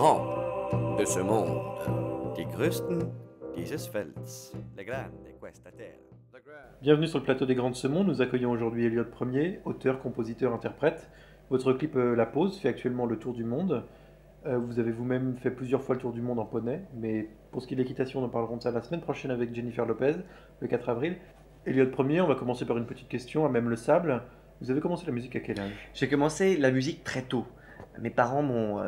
grands de ce monde. Die größten dieses Felds. Les grands de questa terra. Bienvenue sur le plateau des Grands de ce monde. Nous accueillons aujourd'hui Elliott Premier, auteur, compositeur, interprète. Votre clip La Pause fait actuellement le tour du monde. Vous avez vous-même fait plusieurs fois le tour du monde en poney, mais pour ce qui est de l'équitation, nous en parlerons de ça la semaine prochaine avec Jennifer Lopez, le 4 avril. Elliott Premier, on va commencer par une petite question, à même le sable. Vous avez commencé la musique à quel âge? J'ai commencé la musique très tôt. Mes parents m'ont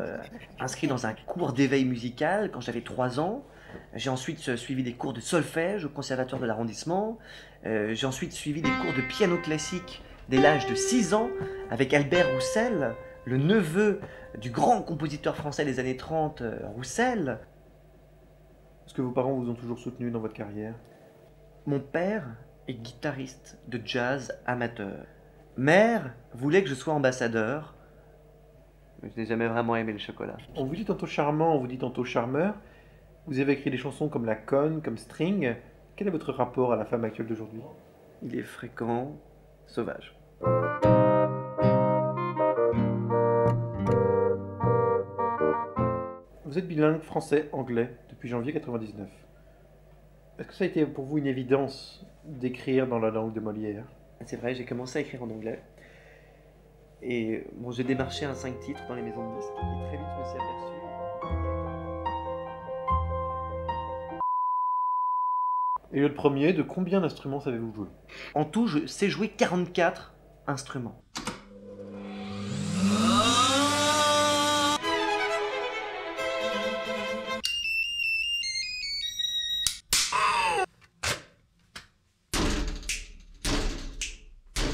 inscrit dans un cours d'éveil musical quand j'avais 3 ans. J'ai ensuite suivi des cours de solfège au conservatoire de l'arrondissement. J'ai ensuite suivi des cours de piano classique dès l'âge de 6 ans avec Albert Roussel, le neveu du grand compositeur français des années 30, Roussel. Est-ce que vos parents vous ont toujours soutenu dans votre carrière? Mon père est guitariste de jazz amateur. Mère voulait que je sois ambassadeur. Mais je n'ai jamais vraiment aimé le chocolat. On vous dit tantôt charmant, on vous dit tantôt charmeur. Vous avez écrit des chansons comme La Conne, comme String. Quel est votre rapport à la femme actuelle d'aujourd'hui? Il est fréquent, sauvage. Vous êtes bilingue français-anglais depuis janvier 99. Est-ce que ça a été pour vous une évidence d'écrire dans la langue de Molière? C'est vrai, j'ai commencé à écrire en anglais. Et bon, j'ai démarché un 5 titres dans les maisons de disques. Et très vite, je me suis aperçu. Elliott Premier, de combien d'instruments savez-vous jouer? En tout, je sais jouer 44 instruments.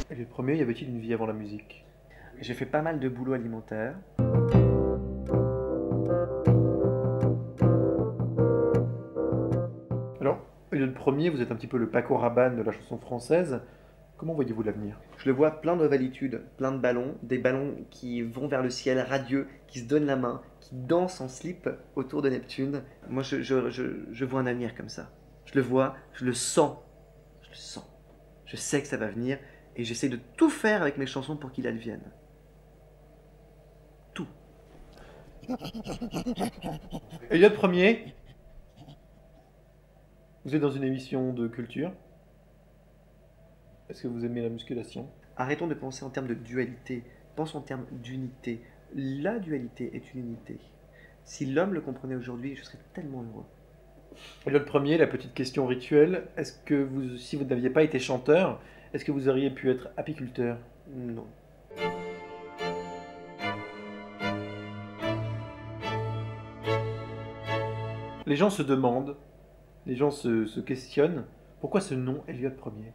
Elliott Premier, y avait-il une vie avant la musique? J'ai fait pas mal de boulot alimentaire. Alors, Elliott Premier, vous êtes un petit peu le Paco Rabanne de la chanson française. Comment voyez-vous l'avenir? Je le vois plein d'ovalitudes, plein de ballons, des ballons qui vont vers le ciel radieux, qui se donnent la main, qui dansent en slip autour de Neptune. Moi, je vois un avenir comme ça. Je le vois, je le sens. Je le sens. Je sais que ça va venir et j'essaie de tout faire avec mes chansons pour qu'il advienne. Tout. Elliott Premier, vous êtes dans une émission de culture. Est-ce que vous aimez la musculation? Arrêtons de penser en termes de dualité, pensons en termes d'unité. La dualité est une unité. Si l'homme le comprenait aujourd'hui, je serais tellement heureux. Elliott Premier, la petite question rituelle. Est-ce que vous, si vous n'aviez pas été chanteur, est-ce que vous auriez pu être apiculteur? Non. Les gens se demandent, les gens se questionnent, pourquoi ce nom Elliott Premier?